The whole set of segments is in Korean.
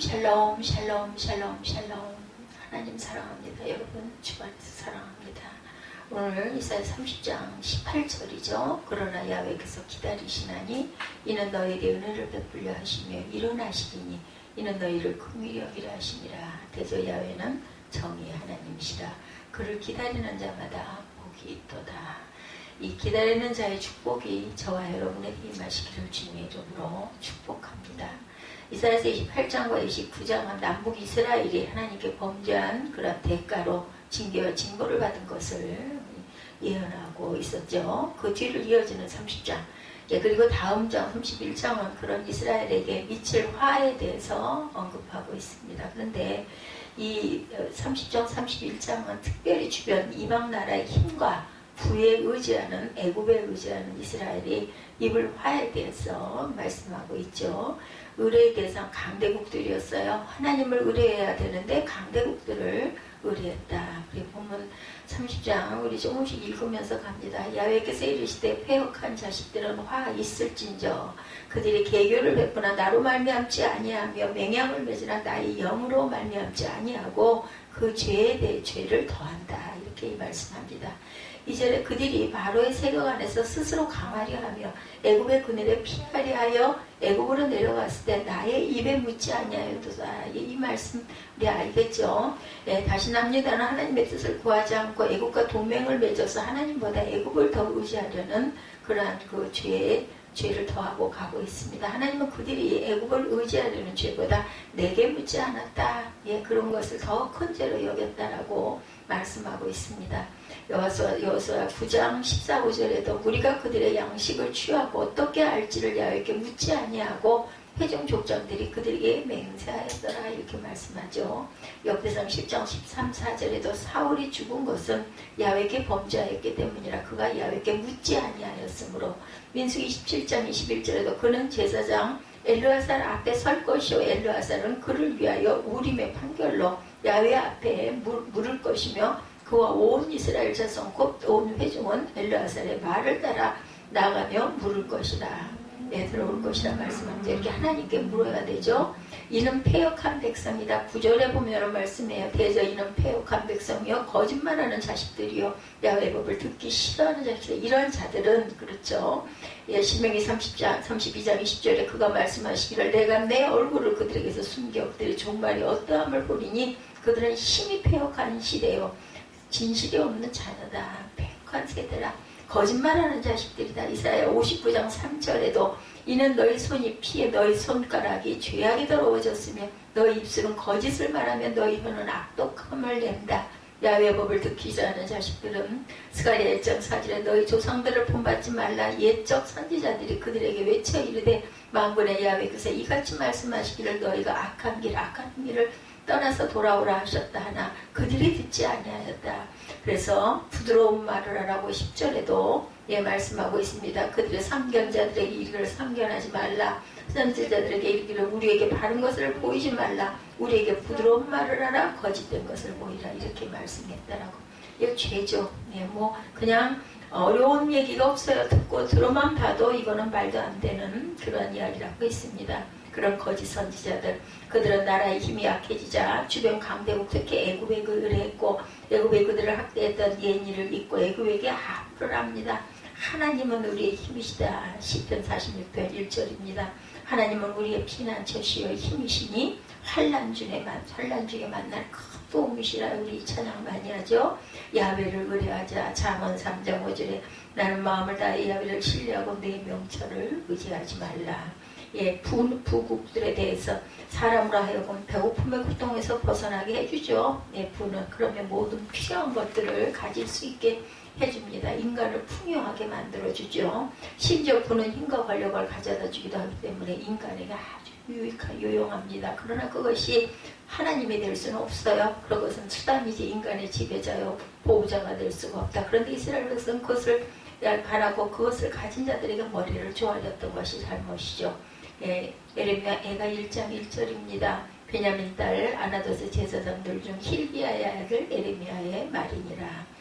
샬롬 샬롬 샬롬 샬롬. 하나님 사랑합니다. 여러분 주 안에서 사랑합니다. 오늘 이사야 30장 18절이죠. 그러나 야훼께서 기다리시나니 이는 너에게 은혜를 베풀려 하시며 일어나시리니 이는 너희를 긍휼히 여기려 하시니라. 대저 야훼는 정의의 하나님이시라. 그를 기다리는 자마다 복이 있도다. 이 기다리는 자의 축복이 저와 여러분에게 임하시기를 주님의 이름으로 축복합니다. 이사야서 28장과 29장은 남북 이스라엘이 하나님께 범죄한 그런 대가로 징계와 징벌을 받은 것을 예언하고 있었죠. 그 뒤를 이어지는 30장, 그리고 다음 장 31장은 그런 이스라엘에게 미칠 화에 대해서 언급하고 있습니다. 그런데 이 30장, 31장은 특별히 주변 이방 나라의 힘과 부에 의지하는, 애굽에 의지하는 이스라엘이 입을 화에 대해서 말씀하고 있죠. 의뢰의 대상 강대국들이었어요. 하나님을 의뢰해야 되는데 강대국들을 의뢰했다. 그리고 보면 30장 우리 조금씩 읽으면서 갑니다. 야훼께서 이르시되 패역한 자식들은 화 있을진저 그들이 계교를 베푸나 나로 말미암지 아니하며 맹약을 맺으나 나의 영으로 말미암지 아니하고 그 죄에 대해 죄를 더한다. 이렇게 말씀합니다. 이전에 그들이 바로의 세력 안에서 스스로 강하려 하며 애굽의 그늘에 피하려 하여 애굽으로 내려갔을 때 나의 입에 묻지 아니하여도다. 이 말씀 우리 알겠죠? 다시 남유다는 하나님의 뜻을 구하지 않고 애굽과 동맹을 맺어서 하나님보다 애굽을 더 의지하려는 그러한 그 죄를 더하고 가고 있습니다. 하나님은 그들이 애굽을 의지하려는 죄보다 내게 묻지 않았다. 그런 것을 더 큰 죄로 여겼다라고 말씀하고 있습니다. 여호수아 9장 14~15절에도 우리가 그들의 양식을 취하고 어떻게 알지를 야훼께 묻지 아니하고 회중 족장들이 그들에게 맹세하였더라. 이렇게 말씀하죠. 역대상 10장 13~14절에도 사울이 죽은 것은 야훼께 범죄하였기 때문이라 그가 야훼께 묻지 아니하였으므로 민수기 17장 21절에도 그는 제사장 엘르아살 앞에 설 것이요 엘르아살은 그를 위하여 우림의 판결로 야훼 앞에 물을 것이며 그와 온 이스라엘 자손 곧 온 회중은 엘르아살의 말을 따라 나가며 물을 것이라. 들어올 것이라 말씀합니다. 이렇게 하나님께 물어야 되죠. 이는 패역한 백성이다. 9절에 보면 말씀해요. 대저 이는 패역한 백성이요 거짓말하는 자식들이요 야훼의 법을 듣기 싫어하는 자식들. 이런 자들은 그렇죠. 신명기 32장 20절에 그가 말씀하시기를 내가 내 얼굴을 그들에게서 숨겨 그들의 종말이 어떠함을 보리니 그들은 심히 패역한 시대요 진실이 없는 자녀다. 패역한 세대라. 거짓말하는 자식들이다. 이사야 59장 3절에도 이는 너희 손이 피해 너희 손가락이 죄악이 더러워졌으며 너희 입술은 거짓을 말하며 너희 혀는 악독함을 낸다. 야훼의 법을 듣기 전하는 자식들은 스가랴 1장 4절에 너희 조상들을 본받지 말라. 옛적 선지자들이 그들에게 외쳐 이르되 만군의 야훼께서 이같이 말씀하시기를 너희가 악한 길을 떠나서 돌아오라 하셨다 하나 그들이 듣지 아니하였다. 그래서 부드러운 말을 하라고 10절에도 말씀하고 있습니다. 그들의 상견자들에게 이르기를 상견하지 말라. 선지자들에게 이르기를 우리에게 바른 것을 보이지 말라. 우리에게 부드러운 말을 하라. 거짓된 것을 보이라. 이렇게 말씀했다라고. 이거 죄죠. 그냥 어려운 얘기가 없어요. 듣고 들어만 봐도 이거는 말도 안 되는 그런 이야기라고 있습니다. 그런 거짓 선지자들, 그들은 나라의 힘이 약해지자 주변 강대국 특히 애굽에 의뢰했고 애굽에 그들을 학대했던 옛일을 잊고 애굽에게 합을 합니다. 하나님은 우리의 힘이시다. 시편 46편 1절입니다. 하나님은 우리의 피난처시여 힘이시니 환난 중에 만날 큰 도움이시라. 우리 찬양 많이 하죠. 야훼를 의뢰하자. 잠언 3장 5절에 나는 마음을 다해 야훼를 신뢰하고 내 명철을 의지하지 말라. 부국들에 대해서 사람으로 하여금 배고픔의 고통에서 벗어나게 해주죠. 부는 그러면 모든 필요한 것들을 가질 수 있게 해줍니다. 인간을 풍요하게 만들어주죠. 심지어 부는 힘과 권력을 가져다 주기도 하기 때문에 인간에게 아주 유용합니다. 그러나 그것이 하나님이 될 수는 없어요. 그것은 수단이지 인간의 지배자요 보호자가 될 수가 없다. 그런데 이스라엘 백성은 그것을 바라고 그것을 가진 자들에게 머리를 조아렸던 것이 잘못이죠. 예레미야 애가 1장 1절입니다. 베냐민 딸 아나도스 제사장들 중 힐기야의 아들 예레미야의 말이니라.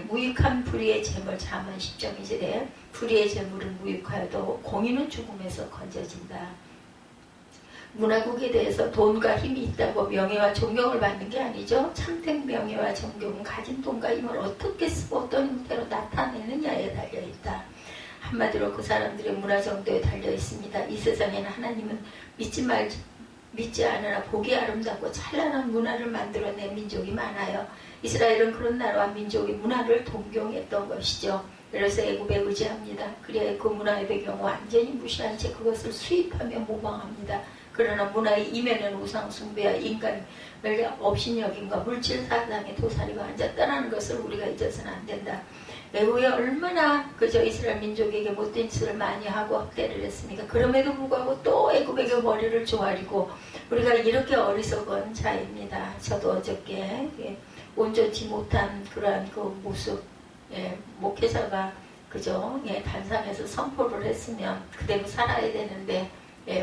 무익한 불의의 재물 잠언 10장 2절에 불의의 재물은 무익하여도 공의는 죽음에서 건져진다. 문화국에 대해서 돈과 힘이 있다고 명예와 존경을 받는 게 아니죠. 참된 명예와 존경은 가진 돈과 힘을 어떻게 쓰고 어떤 형태로 나타내느냐에 달려있다. 한마디로 그 사람들의 문화 정도에 달려 있습니다. 이 세상에는 하나님은 믿지 않으나 보기 아름답고 찬란한 문화를 만들어낸 민족이 많아요. 이스라엘은 그런 나라와 민족의 문화를 동경했던 것이죠. 그래서 애굽에 의지합니다. 그래야 그 문화의 배경을 완전히 무시한 채 그것을 수입하며 모방합니다. 그러나 문화의 이면에는 우상 숭배와 인간을 업신여김과 물질 사상의 도사리가 앉았다는 것을 우리가 잊어서는 안 된다. 애굽에 얼마나 그저 이스라엘 민족에게 못된 짓을 많이 하고 학대를 했습니까? 그럼에도 불구하고 또 애굽에게 머리를 조아리고 우리가 이렇게 어리석은 자입니다. 저도 어저께 온전치 못한 그러한 그 모습, 목회자가 그저 단상에서 선포를 했으면 그대로 살아야 되는데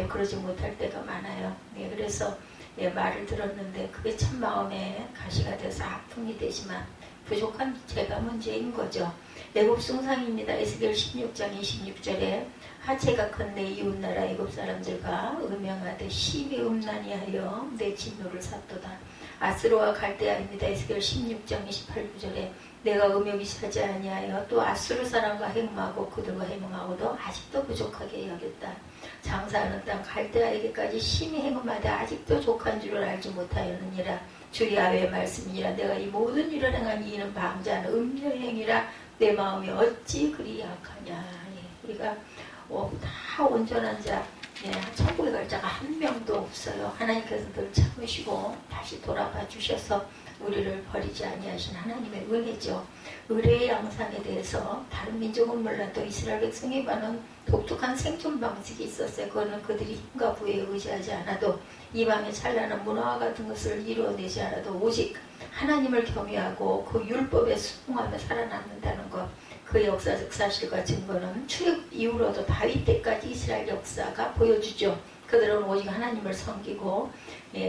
그러지 못할 때가 많아요. 그래서 말을 들었는데 그게 참 마음에 가시가 돼서 아픔이 되지만 부족한 제가 문제인 거죠. 애굽 숭상입니다. 에스겔 16장 26절에 하체가 큰 내 이웃나라 애굽 사람들과 음양하되 심히 음란히 하여 내 진노를 샀도다. 아스로와 갈대아입니다. 에스겔 16장 28절에 내가 음욕이 차지 아니하여 또 아수르 사람과 행음하고 그들과 행음하고도 아직도 부족하게 여겼다. 장사하는 땅 갈대아에게까지 심히 행음하되 아직도 족한 줄을 알지 못하였느니라. 주 야훼의 말씀이니라. 내가 이 모든 일을 행한 이는 방자는 음녀행이라. 내 마음이 어찌 그리 약하냐. 우리가 다 온전한 자, 천국에 갈 자가 한 명도 없어요. 하나님께서 늘 참으시고 다시 돌아봐 주셔서 우리를 버리지 아니하신 하나님의 은혜죠. 의뢰의 양상에 대해서 다른 민족은 몰라도 이스라엘 백성에 관한 독특한 생존 방식이 있었어요. 그거는 그들이 힘과 부에 의지하지 않아도 이방의 찬란한 문화와 같은 것을 이루어내지 않아도 오직 하나님을 경외하고 그 율법에 순종하며 살아남는다는 것. 그 역사적 사실과 증거는 출애굽 이후로도 다윗 때까지 이스라엘 역사가 보여주죠. 그들은 오직 하나님을 섬기고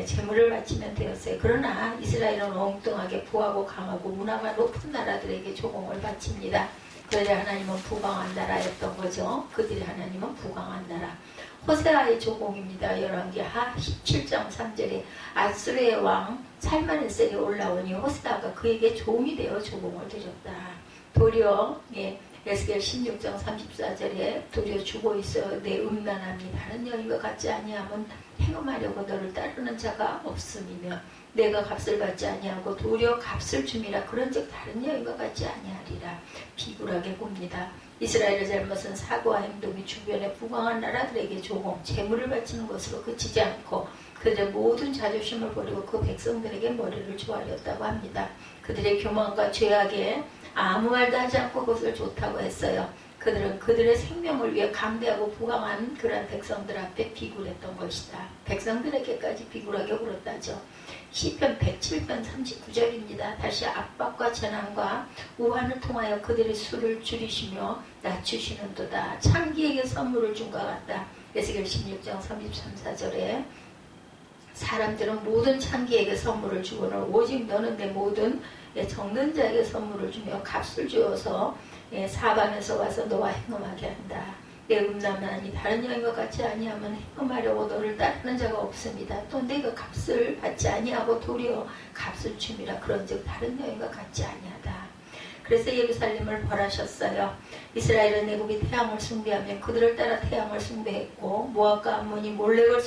제물을 바치면 되었어요. 그러나 이스라엘은 엉뚱하게 부하고 강하고 문화가 높은 나라들에게 조공을 바칩니다. 그들의 하나님은 부강한 나라였던 거죠. 그들의 하나님은 부강한 나라. 호세아의 조공입니다. 열왕기하 17장 3절에 아수르의 왕 살만에셀이 올라오니 호세아가 그에게 종이 되어 조공을 드렸다. 도리어 에스겔 16장 34절에 도리어 주고 있어 내 음란함이 다른 여인과 같지 아니하면 행음하려고 너를 따르는 자가 없음이며 내가 값을 받지 아니하고 도리어 값을 줌이라 그런즉 다른 여인과 같지 아니하리라. 비굴하게 봅니다. 이스라엘의 잘못은 사고와 행동이 주변의 부강한 나라들에게 조공, 재물을 바치는 것으로 그치지 않고 그들의 모든 자존심을 버리고 그 백성들에게 머리를 조아렸다고 합니다. 그들의 교만과 죄악에 아무 말도 하지 않고 그것을 좋다고 했어요. 그들은 그들의 생명을 위해 감대하고 부강한 그런 백성들 앞에 비굴했던 것이다. 백성들에게까지 비굴하게 굴었다죠. 시편 107편 39절입니다. 다시 압박과 재난과 우환을 통하여 그들의 수를 줄이시며 낮추시는도다. 창기에게 선물을 준 것 같다. 에스겔 16장 33, 4절에 사람들은 모든 창기에게 선물을 주고는 오직 너는 내 모든 정든 자에게 선물을 주며 값을 주어서 사방에서 와서 너와 행음하게 한다. 내 음란하니 다른 여인과 같이 아니하면 행음하려고 너를 따르는 자가 없습니다. 또 내가 값을 받지 아니하고 도리어 값을 줌이라 그런즉 다른 여인과 같지 아니하다. 그래서 예루살렘을 벌하셨어요. 이스라엘은 애굽이 태양을 숭배하며 그들을 따라 태양을 숭배했고 모압과 암몬이 몰렉을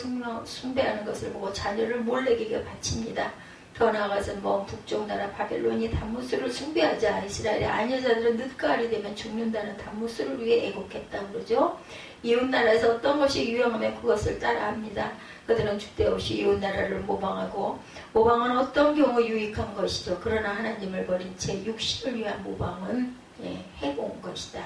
숭배하는 것을 보고 자녀를 몰렉에게 바칩니다. 더 나아가서 먼 북쪽 나라 바벨론이 단무스를 숭배하자 이스라엘의 아녀자들은 늦가을이 되면 죽는다는 단무스를 위해 애곡했다 그러죠. 이웃나라에서 어떤 것이 유행하면 그것을 따라합니다. 그들은 줏대 없이 이웃나라를 모방하고 모방은 어떤 경우 유익한 것이죠. 그러나 하나님을 버린 채 육신을 위한 모방은 해본 것이다.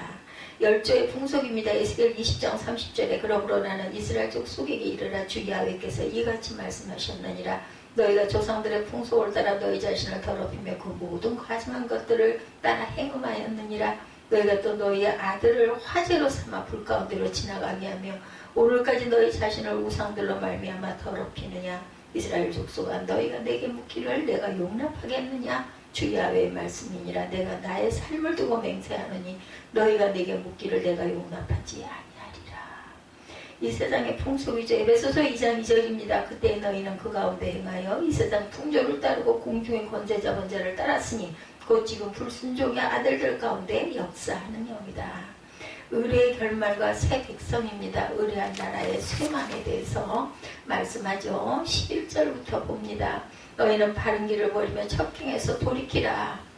열조의 풍속입니다. 에스겔 20장 30절에 그러므로 나는 이스라엘 족속에게 이르라 주 야훼께서 이같이 말씀하셨느니라. 너희가 조상들의 풍속을 따라 너희 자신을 더럽히며 그 모든 과중한 것들을 따라 행음하였느니라. 너희가 또 너희의 아들을 화제로 삼아 불 가운데로 지나가게 하며 오늘까지 너희 자신을 우상들로 말미암아 더럽히느냐. 이스라엘 족속아 너희가 내게 묻기를 내가 용납하겠느냐. 주 야훼의 말씀이니라. 내가 나의 삶을 두고 맹세하노니 너희가 내게 묻기를 내가 용납하지 아니하리라. 이 세상의 풍속이죠. 에베소서 2장 2절입니다. 그때 너희는 그 가운데 행하여 이 세상 풍조를 따르고 공중의 권세자 자를 따랐으니 곧 지금 불순종의 아들들 가운데 역사하는 영이다. 의뢰의 결말과 새 백성입니다. 의뢰한 나라의 쇠망에 대해서 말씀하죠. 11절부터 봅니다. 너희는 바른 길을 버리며 척행해서 돌이키라.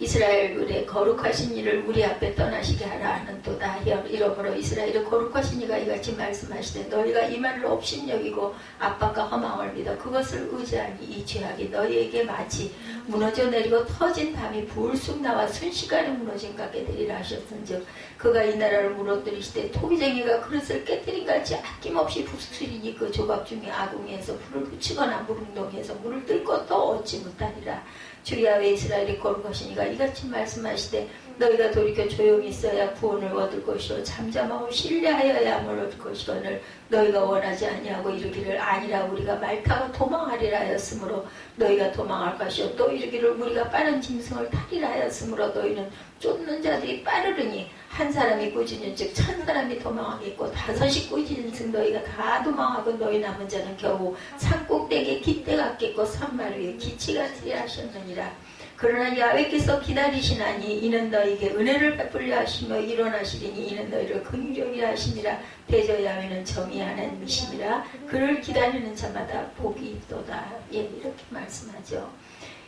이스라엘 의뢰 거룩하신 이를 우리 앞에 떠나시게 하라 하는도다. 이러므로 이스라엘의 거룩하신 이가 이같이 말씀하시되 너희가 이 말을 업신여기고 압박과 허망을 믿어 그것을 의지하니 이 죄악이 너희에게 마치 무너져 내리고 터진 담이 불쑥 나와 순식간에 무너진 같게 되리라 하셨은즉 그가 이 나라를 무너뜨리시되 토기쟁이가 그릇을 깨뜨린 같이 아낌없이 부스리니 그 조각 중에 아궁이에서 불을 붙이거나 무릉동이에서 물을 뜰 것도 얻지 못하리라. 주 야훼 이스라엘이 거룩하시니가 이같이 말씀하시되 너희가 돌이켜 조용히 있어야 구원을 얻을 것이요 잠잠하고 신뢰하여야만 얻을 것이거늘 너희가 원하지 아니하고 이르기를 아니라 우리가 말 타고 도망하리라 하였으므로 너희가 도망할 것이요 또 이르기를 우리가 빠른 짐승을 타리라 하였으므로 너희는 쫓는 자들이 빠르르니 한 사람이 꾸짖는 즉 1000사람이 도망하겠고 5이 꾸짖는 즉 너희가 다 도망하고 너희 남은 자는 겨우 산꼭대기에 깃대 같겠고 산말 위에 기치 같으리라 하셨느니라. 그러나 야훼께서 기다리시나니 이는 너희에게 은혜를 베풀려 하시며 일어나시리니 이는 너희를 긍휼히 하시니라. 대저 야훼는 정의 하나님이시니라. 그를 기다리는 자마다 복이 있도다. 예, 이렇게 말씀하죠.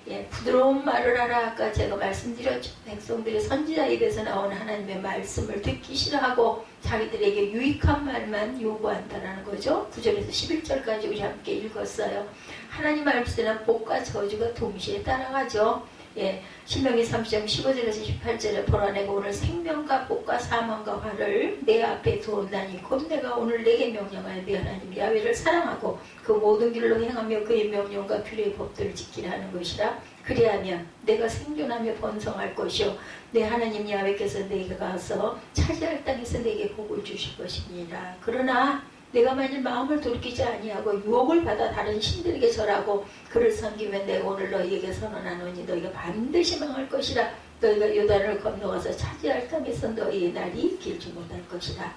예, 부드러운 말을 하라. 아까 제가 말씀드렸죠. 백성들이 선지자 입에서 나온 하나님의 말씀을 듣기 싫어하고 자기들에게 유익한 말만 요구한다라는 거죠. 9절에서 11절까지 우리 함께 읽었어요. 하나님 말씀에는 복과 저주가 동시에 따라가죠. 예, 신명기 30장 15절에서 18절에 보라 내가 오늘 생명과 복과 사망과 화를 내 앞에 두었나니 곧 내가 오늘 내게 명령하여 네 하나님 야훼를 사랑하고 그 모든 길로 행하며 그의 명령과 규례의 법들을 지키라 하는 것이라. 그리하면 내가 생존하며 번성할 것이요 내 하나님 야훼께서 내게 가서 차지할 땅에서 내게 복을 주실 것이니라. 그러나 내가 만일 마음을 돌이키지 아니하고 유혹을 받아 다른 신들에게 절하고 그를 섬기면 내가 오늘 너희에게 선언하노니 너희가 반드시 망할 것이라. 너희가 요단을 건너가서 차지할 땅에서 너희의 날이 길지 못할 것이라.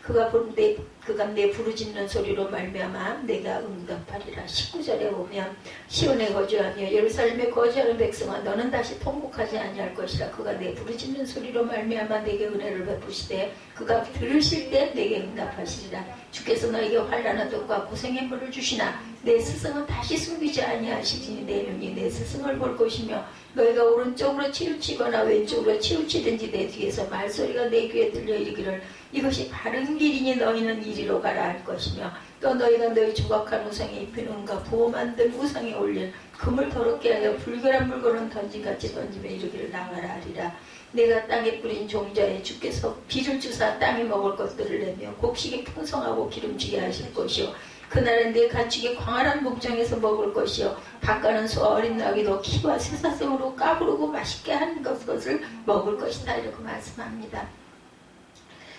그가 내 부르짖는 소리로 말미암아 내가 응답하리라. 19절에 보면 시온에 거주하며 예루살렘에 거주하는 백성아 너는 다시 통곡하지 아니할 것이라. 그가 내 부르짖는 소리로 말미암아 내게 은혜를 베푸시되 그가 들으실 때 내게 응답하시리라. 주께서 너에게 환난한 떡과 고생의 물을 주시나 내 스승은 다시 숨기지 아니하시지니 내 눈이 내 스승을 볼 것이며 너희가 오른쪽으로 치우치거나 왼쪽으로 치우치든지 내 뒤에서 말소리가 내 귀에 들려 이르기를 이것이 바른 길이니 너희는 이리로 가라 할 것이며 또 너희가 너희 조각한 우상에 입힌 은과 부어 만든 우상에 올린 금을 더럽게 하여 불결한 물건은 던진같이 던지며 이르기를 나가라 하리라. 내가 땅에 뿌린 종자에 주께서 비를 주사 땅이 먹을 것들을 내며 곡식이 풍성하고 기름지게 하실 것이요 그날은 내 가축이 광활한 목장에서 먹을 것이요 바가는 소와 어린 나귀도 키와 새사슴으로 까부르고 맛있게 하는 것을 먹을 것이다. 이렇게 말씀합니다.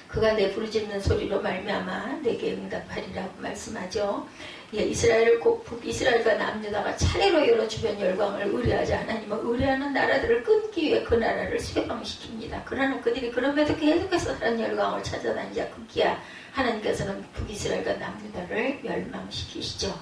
그가 내 부르짖는 소리로 말미암아 내게 응답하리라고 말씀하죠. 예, 이스라엘과 남유다가 차례로 여러 주변 열강을 의뢰하자 하나님은 의뢰하는 나라들을 끊기 위해 그 나라를 쇠방시킵니다. 그러나 그들이 그럼에도 계속해서 다른 열강을 찾아다니자 급기야 하나님께서는 북이스라엘과 남유다를 멸망시키시죠.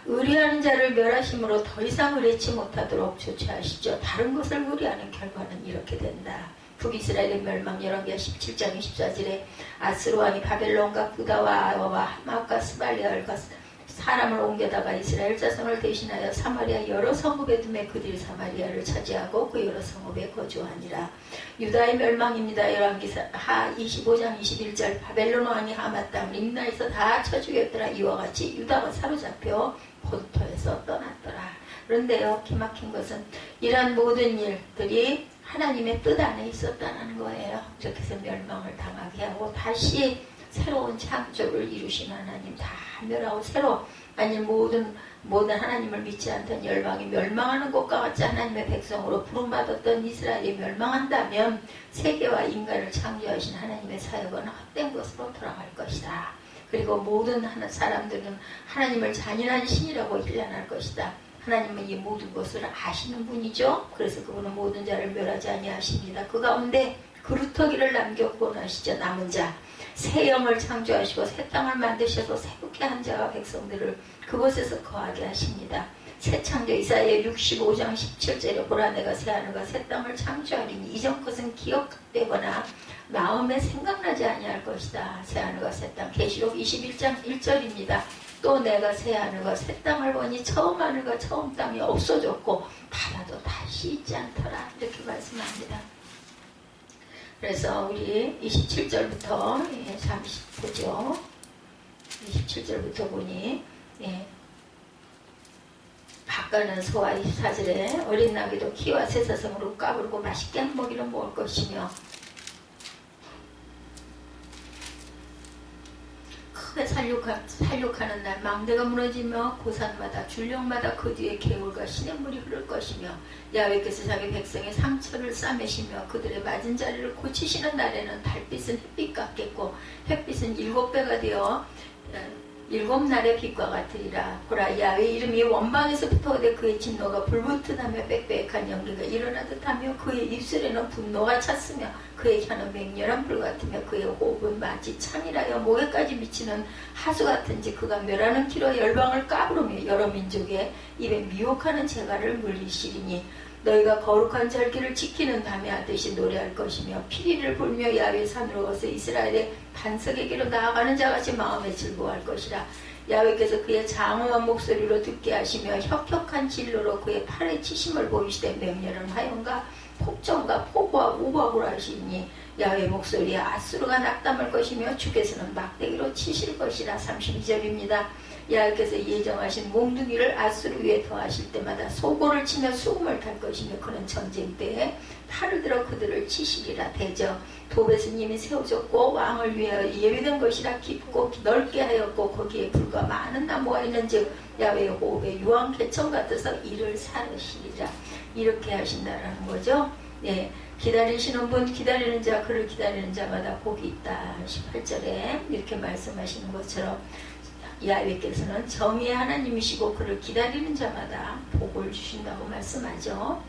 의뢰하는 자를 멸하심으로 더 이상 의뢰치 못하도록 조치하시죠. 다른 것을 의뢰하는 결과는 이렇게 된다. 북이스라엘의 멸망 열왕기하 17장 24절에 아스로 왕이 바벨론과 부다와 아와와 하맛과 스발리알과 사람을 옮겨다가 이스라엘 자손을 대신하여 사마리아 여러 성읍에 두매 그들이 사마리아를 차지하고 그 여러 성읍에 거주하니라. 유다의 멸망입니다. 열왕기하 25장 21절 바벨론 왕이 하맛 땅 림나에서 다 쳐 죽였더라. 이와 같이 유다가 사로잡혀 본토에서 떠났더라. 그런데요, 기막힌 것은 이러한 모든 일들이 하나님의 뜻 안에 있었다는 거예요. 그렇게 해서 멸망을 당하게 하고 다시 새로운 창조를 이루신 하나님 다 멸하고 새로 아니 모든 하나님을 믿지 않던 열방이 멸망하는 것과 같이 하나님의 백성으로 부름받았던 이스라엘이 멸망한다면 세계와 인간을 창조하신 하나님의 사역은 헛된 것으로 돌아갈 것이다. 그리고 모든 사람들은 하나님을 잔인한 신이라고 일련할 것이다. 하나님은 이 모든 것을 아시는 분이죠. 그래서 그분은 모든 자를 멸하지 아니하십니다. 그 가운데 그루터기를 남겼고 하시죠. 남은 자 새 영을 창조하시고 새 땅을 만드셔서 새롭게 한 자가 백성들을 그곳에서 거하게 하십니다. 새 창조 이사야 65장 17절에 보라 내가 새 하늘과 새 땅을 창조하리니 이전 것은 기억되거나 마음에 생각나지 아니할 것이다. 새 하늘과 새 땅 계시록 21장 1절입니다. 또 내가 새 하늘과 새 땅을 보니 처음 하늘과 처음 땅이 없어졌고 바다도 다시 있지 않더라. 이렇게 말씀합니다. 그래서 우리 27절부터 잠시 보죠. 27절부터 보니 바가는 소와 24절에 어린 나귀도 키와 새사슴으로 까불고 맛있게 한 먹이를 먹을 것이며 크게 살육하는 날 망대가 무너지며 고산마다 줄령마다 그 뒤에 개울과 시냇물이 흐를 것이며 야훼께서 자기 백성의 상처를 싸매시며 그들의 맞은 자리를 고치시는 날에는 달빛은 햇빛 같겠고 햇빛은 7배가 되어 7날의 빛과 같으리라. 보라 야훼 이름이 원방에서부터 오되 그의 진노가 불붙듯하며 빽빽한 연기가 일어나듯하며 그의 입술에는 분노가 찼으며 그의 혀는 맹렬한 불 같으며 그의 호흡은 마치 창이라여 목에까지 미치는 하수 같은지 그가 멸하는 키로 열방을 까부르며 여러 민족의 입에 미혹하는 재갈을 물리시리니 너희가 거룩한 절기를 지키는 밤에 하듯이 노래할 것이며 피리를 불며 야훼 산으로 가서 이스라엘의 반석에게로 나아가는 자같이 마음에 즐거워할 것이라. 야훼께서 그의 장엄한 목소리로 듣게 하시며 혁혁한 진로로 그의 팔에 치심을 보이시되 맹렬한 화염과 폭정과 폭우와 우박으로 하시니 야훼 목소리에 아수르가 낙담할 것이며 주께서는 막대기로 치실 것이라. 32절입니다. 야훼께서 예정하신 몽둥이를 아수르 위에 더하실 때마다 소고를 치며 수금을 탈 것이며 그는 전쟁 때에 팔을 들어 그들을 치시리라. 대저 도벳은 이미 세워졌고 왕을 위하여 예비된 것이라. 깊고 넓게 하였고 거기에 불과 많은 나무가 있는즉 야훼의 호흡에 유황 개천 같아서 이를 사르시리라. 이렇게 하신다라는 거죠. 기다리시는 분 기다리는 자 그를 기다리는 자마다 복이 있다. 18절에 이렇게 말씀하시는 것처럼 야훼께서는 정의의 하나님이시고 그를 기다리는 자마다 복을 주신다고 말씀하죠.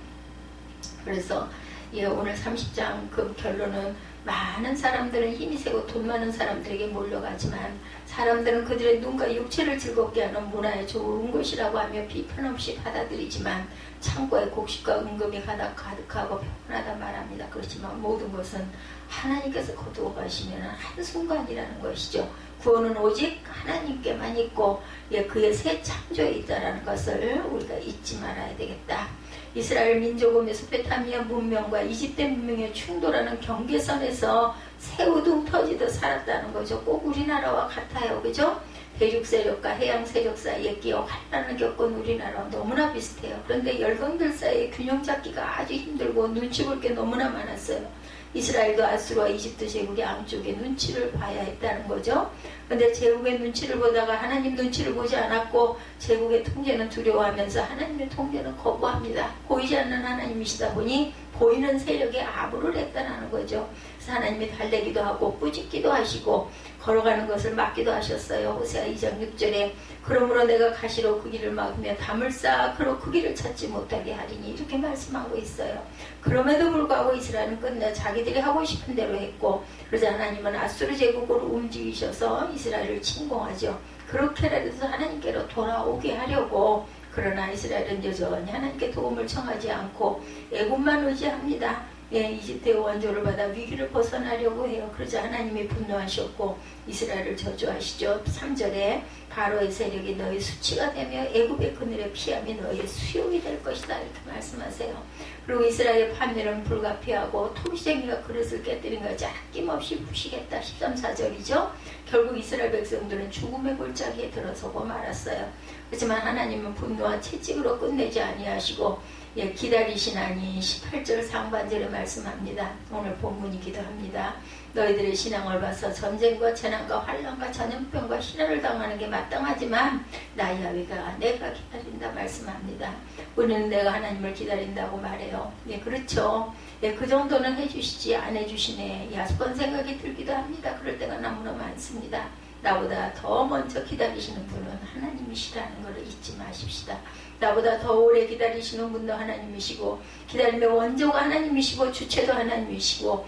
그래서 오늘 30장 그 결론은 많은 사람들은 힘이 세고 돈 많은 사람들에게 몰려가지만 사람들은 그들의 눈과 육체를 즐겁게 하는 문화에 좋은 것이라고 하며 비판 없이 받아들이지만 창고에 곡식과 은금이 가득하고 평안하다 말합니다. 그렇지만 모든 것은 하나님께서 거두어 가시면 한순간이라는 것이죠. 구원은 오직 하나님께만 있고 그의 새 창조에 있다는 것을 우리가 잊지 말아야 되겠다. 이스라엘 민족은 메소포타미아 문명과 이집트 문명의 충돌하는 경계선에서 새우등 터지듯 살았다는 거죠. 꼭 우리나라와 같아요. 그죠? 대륙 세력과 해양 세력 사이에 끼어 환란을 겪은 우리나라와 너무나 비슷해요. 그런데 열강들 사이에 균형 잡기가 아주 힘들고 눈치 볼 게 너무나 많았어요. 이스라엘도 아수르와 이집트 제국의 양쪽에 눈치를 봐야 했다는 거죠. 그런데 제국의 눈치를 보다가 하나님 눈치를 보지 않았고 제국의 통제는 두려워하면서 하나님의 통제는 거부합니다. 보이지 않는 하나님이시다 보니 보이는 세력에 아부를 했다는 거죠. 그래서 하나님이 달래기도 하고 꾸짖기도 하시고 걸어가는 것을 막기도 하셨어요. 호세아 2장 6절에 그러므로 내가 가시로 그 길을 막으며 담을 쌓아 그로 그 길을 찾지 못하게 하리니 이렇게 말씀하고 있어요. 그럼에도 불구하고 이스라엘은 끝내 자기들이 하고 싶은 대로 했고 그러자 하나님은 아수르 제국으로 움직이셔서 이스라엘을 침공하죠. 그렇게라도 해서 하나님께로 돌아오게 하려고 그러나 이스라엘은 여전히 하나님께 도움을 청하지 않고 애굽만 의지합니다. 이집트의 원조를 받아 위기를 벗어나려고 해요. 그러자 하나님이 분노하셨고 이스라엘을 저주하시죠. 3절에 바로의 세력이 너의 수치가 되며 애굽의 그늘에 피함이 너의 수욕이 될 것이다 이렇게 말씀하세요. 그리고 이스라엘의 판례는 불가피하고 토기쟁이가 그릇을 깨뜨린 것이 아낌없이 부시겠다. 13, 14절이죠. 결국 이스라엘 백성들은 죽음의 골짜기에 들어서고 말았어요. 하지만 하나님은 분노와 채찍으로 끝내지 아니하시고 기다리시나니 18절 상반절에 말씀합니다. 오늘 본문이기도 합니다. 너희들의 신앙을 봐서 전쟁과 재난과 환난과 전염병과 희난을 당하는 게 마땅하지만 나 야훼가 내가 기다린다 말씀합니다. 우리는 내가 하나님을 기다린다고 말해요. 그렇죠. 그 정도는 해주시지 안 해주시네. 야속한 생각이 들기도 합니다. 그럴 때가 너무나 많습니다. 나보다 더 먼저 기다리시는 분은 하나님이시라는 것을 잊지 마십시다. 나보다 더 오래 기다리시는 분도 하나님이시고 기다림의 원조가 하나님이시고 주체도 하나님이시고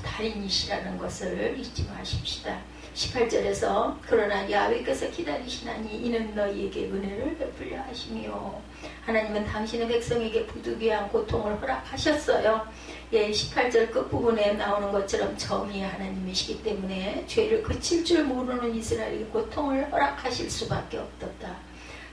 달인이시라는 것을 잊지 마십시다. 18절에서 그러나 야훼께서 기다리시나니 이는 너희에게 은혜를 베풀려 하시며 하나님은 당신의 백성에게 부득이한 고통을 허락하셨어요. 18절 끝부분에 나오는 것처럼 정의의 하나님이시기 때문에 죄를 그칠 줄 모르는 이스라엘에게 고통을 허락하실 수밖에 없었다.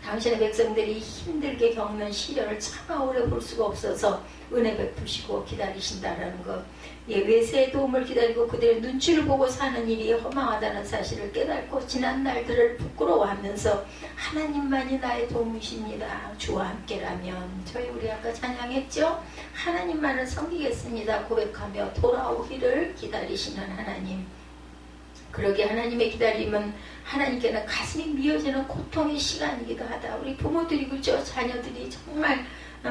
당신의 백성들이 힘들게 겪는 시련을 차마 오래 볼 수가 없어서 은혜 베푸시고 기다리신다라는 것. 외세의 도움을 기다리고 그들의 눈치를 보고 사는 일이 허망하다는 사실을 깨닫고 지난 날들을 부끄러워하면서 하나님만이 나의 도움이십니다. 주와 함께라면 우리 아까 찬양했죠? 하나님만을 섬기겠습니다 고백하며 돌아오기를 기다리시는 하나님. 그러게 하나님의 기다림은 하나님께는 가슴이 미어지는 고통의 시간이기도 하다. 우리 부모들이 그죠? 자녀들이 정말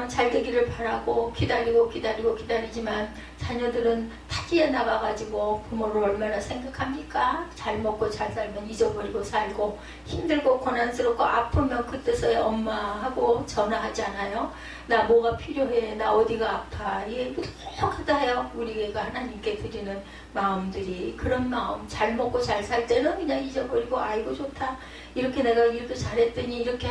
잘 되기를 바라고 기다리지만 자녀들은 타지에 나가가지고 부모를 얼마나 생각합니까? 잘 먹고 잘 살면 잊어버리고 살고 힘들고 고난스럽고 아프면 그때서야 엄마하고 전화하잖아요. 나 뭐가 필요해? 나 어디가 아파? 무척하다요. 우리가 하나님께 드리는 마음들이 그런 마음. 잘 먹고 잘 살 때는 그냥 잊어버리고 아이고 좋다. 이렇게 내가 이렇게 잘했더니 이렇게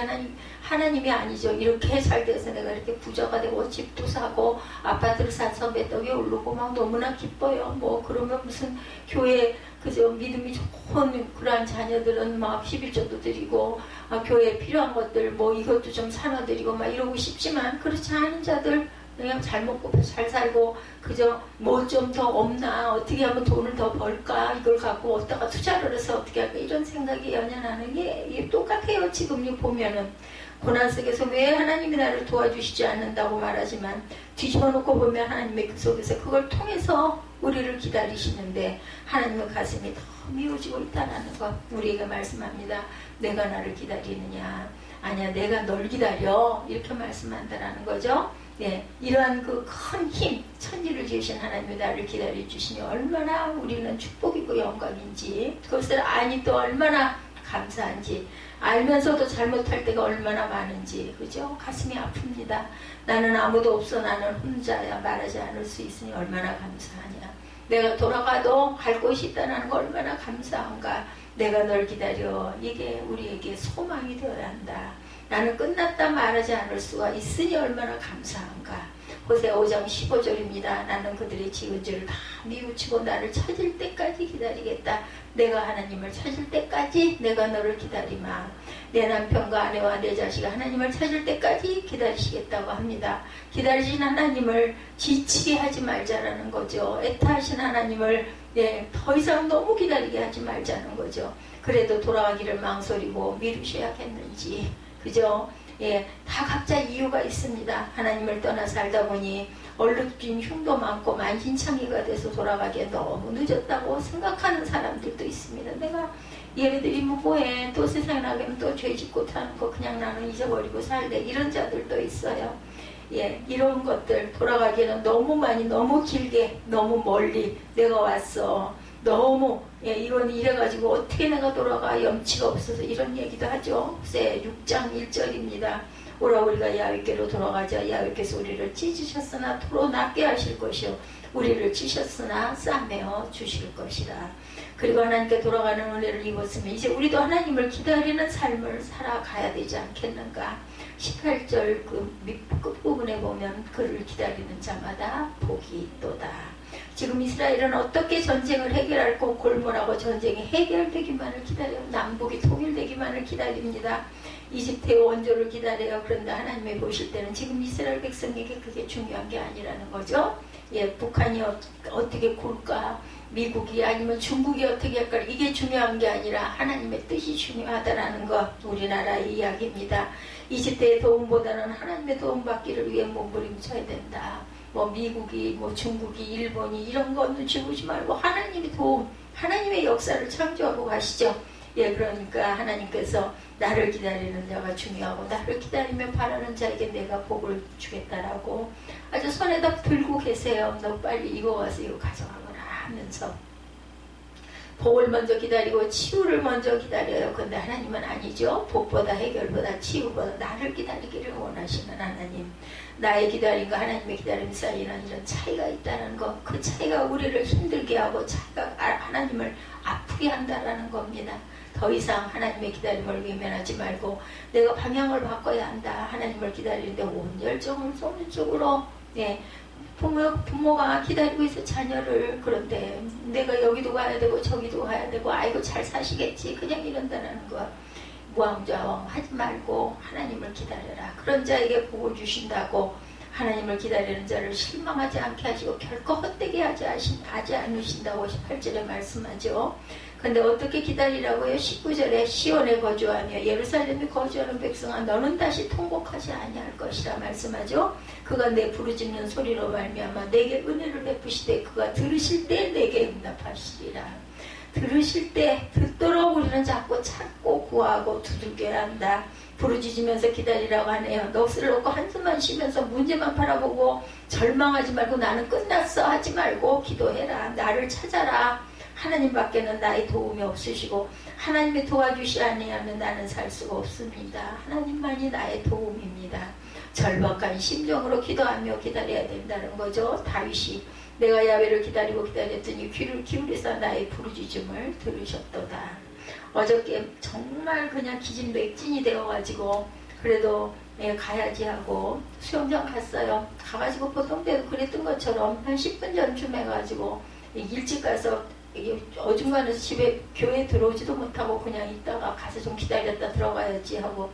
하나님이 아니죠. 이렇게 잘 돼서 내가 이렇게 부자가 되고 집도 사고 아파트를 사서 몇 억에 오르고 막 너무나 기뻐요. 그러면 무슨 교회 그저 믿음이 좋은 그러한 자녀들은 막 11조도 드리고 교회에 필요한 것들 이것도 좀 사놔드리고 막 이러고 싶지만 그렇지 않은 자들 그냥 잘 먹고 잘 살고 그저 좀 더 없나 어떻게 하면 돈을 더 벌까 이걸 갖고 어디다가 투자를 해서 어떻게 할까 이런 생각이 연연하는 게 똑같아요. 지금 보면은 고난 속에서 왜 하나님이 나를 도와주시지 않는다고 말하지만 뒤집어 놓고 보면 하나님의 그 속에서 그걸 통해서 우리를 기다리시는데 하나님의 가슴이 더 미워지고 있다는 것 우리에게 말씀합니다. 내가 나를 기다리느냐? 아니야, 내가 널 기다려. 이렇게 말씀한다라는 거죠. 이러한 그 큰 힘, 천지를 지으신 하나님이 나를 기다려 주시니 얼마나 우리는 축복이고 영광인지 그것을 아니 또 얼마나 감사한지 알면서도 잘못할 때가 얼마나 많은지 그죠? 가슴이 아픕니다. 나는 아무도 없어 나는 혼자야 말하지 않을 수 있으니 얼마나 감사하냐. 내가 돌아가도 갈 곳이 있다는 거 얼마나 감사한가. 내가 널 기다려. 이게 우리에게 소망이 되어야 한다. 나는 끝났다 말하지 않을 수가 있으니 얼마나 감사한가. 호세아 5장 15절입니다. 나는 그들의 지은 죄를 다 뉘우치고 나를 찾을 때까지 기다리겠다. 내가 하나님을 찾을 때까지 내가 너를 기다리마. 내 남편과 아내와 내 자식이 하나님을 찾을 때까지 기다리시겠다고 합니다. 기다리신 하나님을 지치게 하지 말자라는 거죠. 애타하신 하나님을 더 이상 너무 기다리게 하지 말자는 거죠. 그래도 돌아가기를 망설이고 미루셔야겠는지 그죠? 다 각자 이유가 있습니다. 하나님을 떠나 살다 보니 얼룩진 흉도 많고 만신창이가 돼서 돌아가기에 너무 늦었다고 생각하는 사람들도 있습니다. 내가 예배드리면 뭐해? 또 세상에 나가면 또 죄 짓고 타는 거 그냥 나는 잊어버리고 살래. 이런 자들도 있어요. 이런 것들 돌아가기에는 너무 많이 너무 길게 너무 멀리 내가 왔어. 너무 이건 이래가지고 어떻게 내가 돌아가 염치가 없어서 이런 얘기도 하죠. 세 6장 1절입니다. 오라 우리가 야훼께로 돌아가자. 야훼께서 우리를 찢으셨으나 도로 낫게 하실 것이요 우리를 찌셨으나 싸매어 주실 것이라. 그리고 하나님께 돌아가는 은혜를 입었으면 이제 우리도 하나님을 기다리는 삶을 살아가야 되지 않겠는가. 18절 그 끝부분에 보면 그를 기다리는 자마다 복이 있도다. 지금 이스라엘은 어떻게 전쟁을 해결할고 골몰하고 전쟁이 해결되기만을 기다려요. 남북이 통일되기만을 기다립니다. 이집트의 원조를 기다려요. 그런데 하나님이 보실 때는 지금 이스라엘 백성에게 그게 중요한 게 아니라는 거죠. 북한이 어떻게 굴까, 미국이 아니면 중국이 어떻게 할까, 이게 중요한 게 아니라 하나님의 뜻이 중요하다라는 것, 우리나라의 이야기입니다. 이집트의 도움보다는 하나님의 도움 받기를 위해 몸부림쳐야 된다. 미국이 중국이 일본이 이런 거 눈치 보지 말고 하나님의 도움, 하나님의 역사를 창조하고 가시죠. 그러니까 하나님께서 나를 기다리는 자가 중요하고 나를 기다리며 바라는 자에게 내가 복을 주겠다라고 아주 손에다 들고 계세요. 너 빨리 이거 와서 이거 가져가거라 하면서 복을 먼저 기다리고 치유를 먼저 기다려요. 근데 하나님은 아니죠. 복보다 해결보다 치유보다 나를 기다리기를 원하시는 하나님. 나의 기다림과 하나님의 기다림 사이에는 이런 차이가 있다는 것. 그 차이가 우리를 힘들게 하고 차이가 하나님을 아프게 한다라는 겁니다. 더 이상 하나님의 기다림을 외면하지 말고 내가 방향을 바꿔야 한다. 하나님을 기다리는데 온 열정을 쏟는 쪽으로 부모가 기다리고 있어 자녀를. 그런데 내가 여기도 가야 되고 저기도 가야 되고 아이고 잘 사시겠지 그냥 이런다는 거. 무왕좌왕 하지 말고 하나님을 기다려라. 그런 자에게 복을 주신다고 하나님을 기다리는 자를 실망하지 않게 하시고 결코 헛되게 하지 않으신다고 18절에 말씀하죠. 근데 어떻게 기다리라고요? 19절에 시온에 거주하며 예루살렘에 거주하는 백성아 너는 다시 통곡하지 아니할 것이라 말씀하죠. 그가 내 부르짖는 소리로 말미암아 내게 은혜를 베푸시되 그가 들으실 때 내게 응답하시리라. 들으실 때 듣도록 우리는 자꾸 찾고 구하고 두들겨야 한다. 부르짖으면서 기다리라고 하네요. 넋을 놓고 한숨만 쉬면서 문제만 바라보고 절망하지 말고 나는 끝났어 하지 말고 기도해라. 나를 찾아라. 하나님밖에는 나의 도움이 없으시고 하나님이 도와주시 아니하면 나는 살 수가 없습니다. 하나님만이 나의 도움입니다. 절박한 심정으로 기도하며 기다려야 된다는 거죠. 다윗이 내가 야훼를 기다리고 기다렸더니 귀를 기울이사 나의 부르짖음을 들으셨도다. 어저께 정말 그냥 기진맥진이 되어가지고 그래도 가야지 하고 수영장 갔어요. 가가지고 보통 때도 그랬던 것처럼 한 10분 전쯤 해가지고 일찍 가서 어중간해서 집에 교회 들어오지도 못하고 그냥 있다가 가서 좀 기다렸다 들어가야지 하고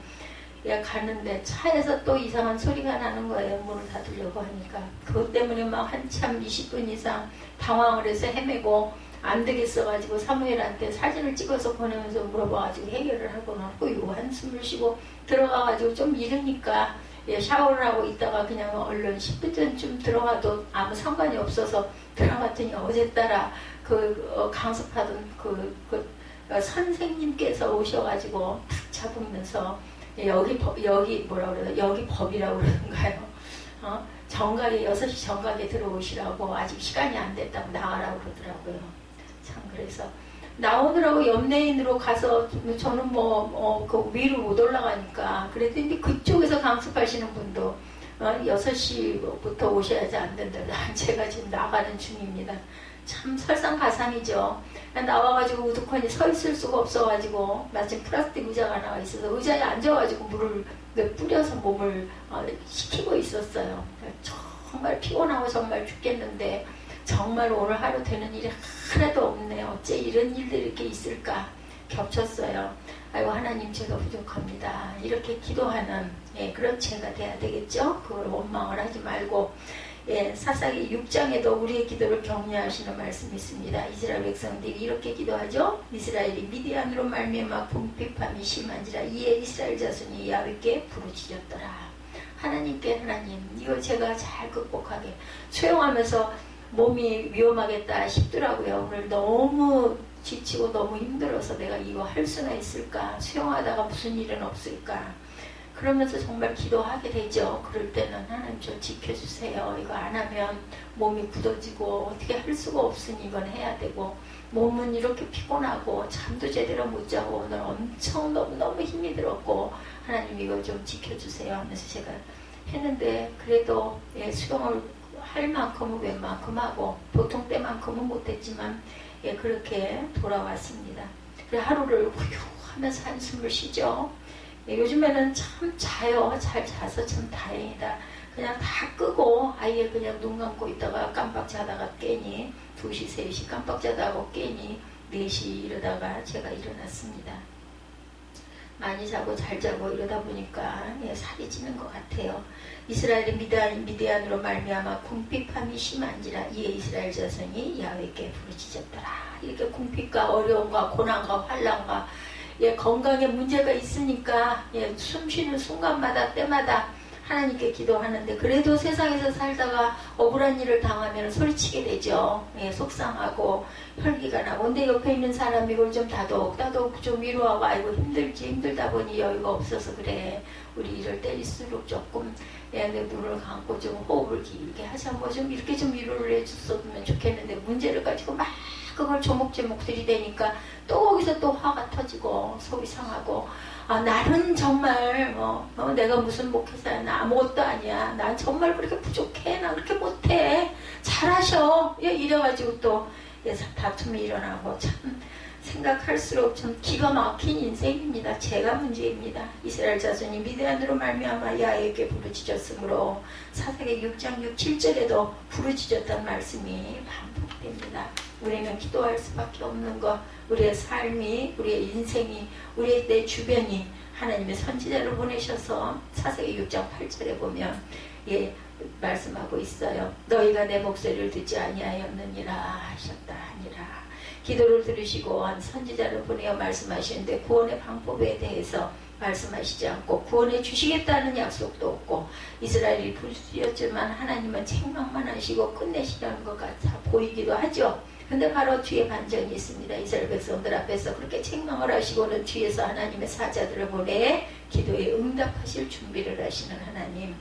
가는데 차에서 또 이상한 소리가 나는 거예요. 문을 닫으려고 하니까. 그것 때문에 막 한참 20분 이상 당황을 해서 헤매고 안 되겠어가지고 사무엘한테 사진을 찍어서 보내면서 물어봐가지고 해결을 하고 나고 한숨을 쉬고 들어가가지고 좀 이르니까 샤워를 하고 있다가 그냥 얼른 10분 전쯤 들어가도 아무 상관이 없어서 들어갔더니 어제따라 강습하던 선생님께서 오셔가지고 탁 잡으면서 여기 뭐라 그래요? 여기 법이라고 그러는가요? 정각에 6시 정각에 들어오시라고 아직 시간이 안 됐다고 나가라고 그러더라고요. 참 그래서 나오느라고 옆레인으로 가서 저는 그 위로 못 올라가니까 그랬더니 그쪽에서 강습하시는 분도 6시부터 오셔야지 안 된다. 제가 지금 나가는 중입니다. 참 설상가상이죠. 나와가지고 우두커니 서 있을 수가 없어가지고 마침 플라스틱 의자가 나와 있어서 의자에 앉아가지고 물을 뿌려서 몸을 식히고 있었어요. 정말 피곤하고 정말 죽겠는데 정말 오늘 하루 되는 일이 하나도 없네요. 어째 이런 일들이 이렇게 있을까 겹쳤어요. 아이고 하나님 제가 부족합니다. 이렇게 기도하는 그런 죄가 돼야 되겠죠. 그걸 원망을 하지 말고 사사기 6장에도 우리의 기도를 격려하시는 말씀이 있습니다. 이스라엘 백성들이 이렇게 기도하죠. 이스라엘이 미디안으로 말미암아 궁핍함이 심한지라 이에 이스라엘 자손이 야훼께 부르짖었더라. 하나님께 하나님 이거 제가 잘 극복하게 수영하면서 몸이 위험하겠다 싶더라고요. 오늘 너무 지치고 너무 힘들어서 내가 이거 할 수나 있을까? 수영하다가 무슨 일은 없을까? 그러면서 정말 기도하게 되죠. 그럴 때는 하나님 저 지켜주세요. 이거 안 하면 몸이 굳어지고 어떻게 할 수가 없으니 이건 해야 되고 몸은 이렇게 피곤하고 잠도 제대로 못 자고 오늘 엄청 너무너무 힘이 들었고 하나님 이거 좀 지켜주세요 하면서 제가 했는데 그래도 수영을 할 만큼은 웬만큼 하고 보통 때만큼은 못했지만 그렇게 돌아왔습니다. 그래 하루를 후휴 하면서 한숨을 쉬죠. 요즘에는 참 자요. 잘 자서 참 다행이다. 그냥 다 끄고 아예 그냥 눈 감고 있다가 깜빡 자다가 깨니 2시 3시 깜빡 자다가 깨니 4시 이러다가 제가 일어났습니다. 많이 자고 잘 자고 이러다 보니까 살이 찌는 것 같아요. 이스라엘이 미디안으로 말미암아 궁핍함이 심한지라 이에 이스라엘 자손이 야훼께 부르짖었더라. 이렇게 궁핍과 어려움과 고난과 환난과 건강에 문제가 있으니까 숨 쉬는 순간마다 때마다 하나님께 기도하는데 그래도 세상에서 살다가 억울한 일을 당하면 소리치게 되죠. 예, 속상하고 혈기가 나고. 근데 옆에 있는 사람이 이걸 좀 다독 좀 위로하고 아이고 힘들다 보니 여유가 없어서 그래. 우리 이럴 때일수록 조금 내 눈을 감고 좀 호흡을 길게 하자 뭐 좀 이렇게 좀 위로를 해줬으면 좋겠는데 문제를 가지고 막 그걸 조목조목 들이대니까 또 거기서 또 화가 터지고 속이 상하고 나는 정말 내가 무슨 목회자야 나 아무것도 아니야 난 정말 그렇게 부족해 나 그렇게 못해 잘하셔 이래가지고 또 다툼이 일어나고 참 생각할수록 좀 기가 막힌 인생입니다. 제가 문제입니다. 이스라엘 자손이 미디안으로 말미암아 야에게 부르짖었으므로 사사기 6장 6, 7절에도 부르짖었다는 말씀이 반복됩니다. 우리는 기도할 수밖에 없는 것, 우리의 삶이, 우리의 인생이, 우리의 내 주변이 하나님의 선지자를 보내셔서 사사기 6장 8절에 보면 말씀하고 있어요. 너희가 내 목소리를 듣지 아니하였느니라 하셨다 하니라. 기도를 들으시고 한 선지자를 보내어 말씀하시는데 구원의 방법에 대해서 말씀하시지 않고 구원해 주시겠다는 약속도 없고 이스라엘이 부르짖었지만 하나님은 책망만 하시고 끝내시려는 것 같아 보이기도 하죠. 근데 바로 뒤에 반전이 있습니다. 이스라엘 백성들 앞에서 그렇게 책망을 하시고는 뒤에서 하나님의 사자들을 보내 기도에 응답하실 준비를 하시는 하나님.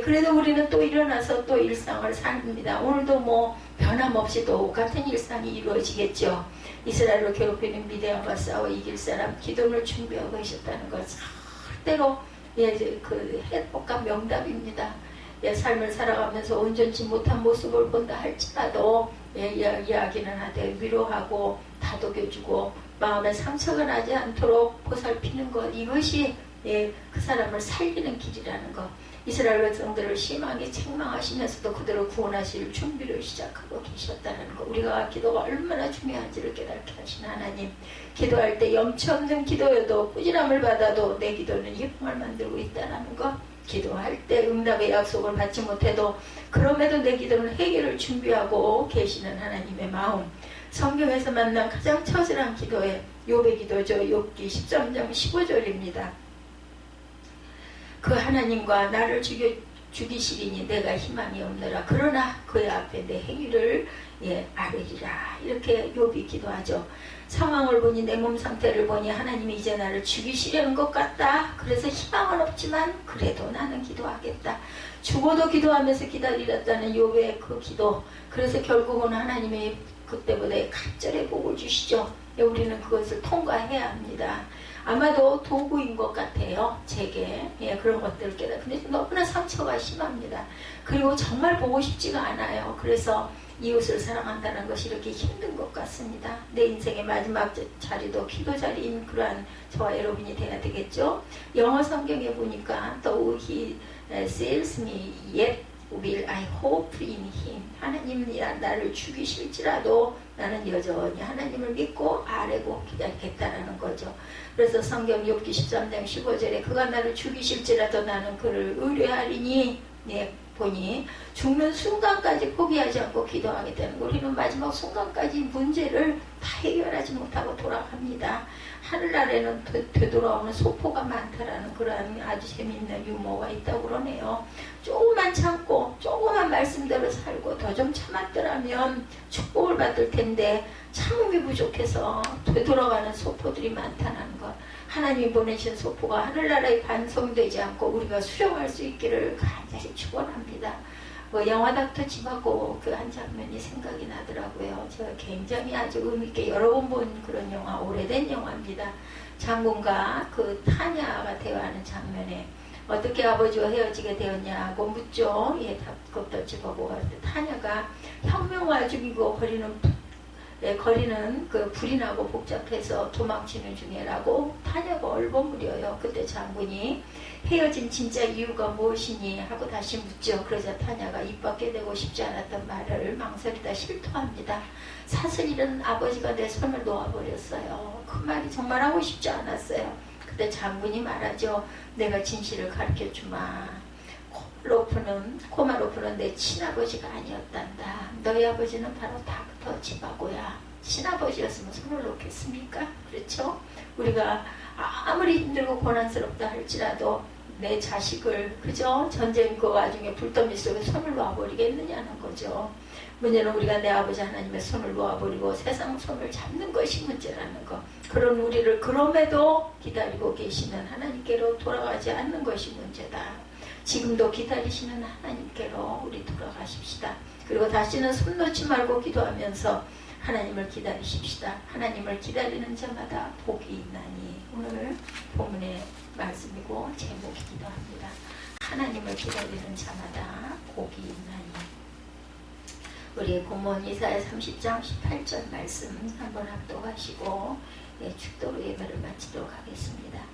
그래도 우리는 또 일어나서 또 일상을 삽니다. 오늘도 뭐 변함없이 똑같은 일상이 이루어지겠죠. 이스라엘을 괴롭히는 미디안과 싸워 이길 사람 기도를 준비하고 계셨다는 것 절대로 그 해독과 명답입니다. 삶을 살아가면서 온전치 못한 모습을 본다 할지라도 이야기는 하되 위로하고 다독여주고 마음에 상처가 나지 않도록 보살피는 것 이것이 그 사람을 살리는 길이라는 것. 이스라엘 백성들을 심하게 책망하시면서도 그들을 구원하실 준비를 시작하고 계셨다는 것. 우리가 기도가 얼마나 중요한지를 깨닫게 하신 하나님. 기도할 때 염치 없는 기도여도 꾸지람을 받아도 내 기도는 희망을 만들고 있다는 것. 기도할 때 응답의 약속을 받지 못해도 그럼에도 내 기도는 해결을 준비하고 계시는 하나님의 마음. 성경에서 만난 가장 처절한 기도에 욥의 기도죠. 욥기 13장 15절입니다. 그 하나님과 나를 죽이시리니 내가 희망이 없느라 그러나 그의 앞에 내 행위를 아뢰리라. 이렇게 욥이 기도하죠. 상황을 보니 내 몸 상태를 보니 하나님이 이제 나를 죽이시려는 것 같다. 그래서 희망은 없지만 그래도 나는 기도하겠다. 죽어도 기도하면서 기다리랬다는 욥의 그 기도. 그래서 결국은 하나님이 그때보다 갑절의 복을 주시죠. 우리는 그것을 통과해야 합니다. 아마도 도구인 것 같아요. 제게 그런 것들을 깨닫는데 너무나 상처가 심합니다. 그리고 정말 보고 싶지가 않아요. 그래서 이웃을 사랑한다는 것이 이렇게 힘든 것 같습니다. 내 인생의 마지막 자리도 기도 자리인 그러한 저와 여러분이 돼야 되겠죠. 영어 성경에 보니까 Though he seals me yet will I hope in him. 하나님이 나를 죽이실지라도 나는 여전히 하나님을 믿고 아뢰고 기다리겠다라는 거죠. 그래서 성경 욥기 13장 15절에 그가 나를 죽이실지라도 나는 그를 의뢰하리니 보니 죽는 순간까지 포기하지 않고 기도하겠다는 거. 우리는 마지막 순간까지 문제를 다 해결하지 못하고 돌아갑니다. 하늘 아래는 되돌아오는 소포가 많다라는 그런 아주 재미있는 유머가 있다고 그러네요. 조금만 참고 조금만 말씀대로 살고 더 좀 참았더라면 축복을 받을 텐데 참음이 부족해서 되돌아가는 소포들이 많다는 것. 하나님이 보내신 소포가 하늘나라에 반송되지 않고 우리가 수령할 수 있기를 간절히 축원합니다. 영화 닥터 집하고 그 한 장면이 생각이 나더라고요. 제가 굉장히 아주 의미있게 여러 번 본 그런 영화, 오래된 영화입니다. 장군과 그 타냐가 대화하는 장면에 어떻게 아버지와 헤어지게 되었냐고 묻죠. 닥터 집하고 타냐가 혁명화 중이고 거리는 그 불이 나고 복잡해서 도망치는 중이라고 타냐가 얼버무려요. 그때 장군이 헤어진 진짜 이유가 무엇이니 하고 다시 묻죠. 그러자 타냐가 입 밖에 대고 싶지 않았던 말을 망설이다 실토합니다. 사슬이는 아버지가 내 손을 놓아버렸어요. 그 말이 정말 하고 싶지 않았어요. 그때 장군이 말하죠. 내가 진실을 가르쳐주마. 코마로프는 내 친아버지가 아니었단다. 너희 아버지는 바로 닥터 지바고야. 친아버지였으면 손을 놓겠습니까? 그렇죠? 우리가 아무리 힘들고 고난스럽다 할지라도 내 자식을 그죠? 전쟁 그 와중에 불더미 속에 손을 놓아버리겠느냐는 거죠. 문제는 우리가 내 아버지 하나님의 손을 놓아버리고 세상 손을 잡는 것이 문제라는 거. 그런 우리를 그럼에도 기다리고 계시는 하나님께로 돌아가지 않는 것이 문제다. 지금도 기다리시는 하나님께로 우리 돌아가십시다. 그리고 다시는 손 놓지 말고 기도하면서 하나님을 기다리십시다. 하나님을 기다리는 자마다 복이 있나니. 오늘 본문의 말씀이고 제목이기도 합니다. 하나님을 기다리는 자마다 복이 있나니. 우리 본문 이사야 30장 18절 말씀 한번 합독하시고 축도로 예배를 마치도록 하겠습니다.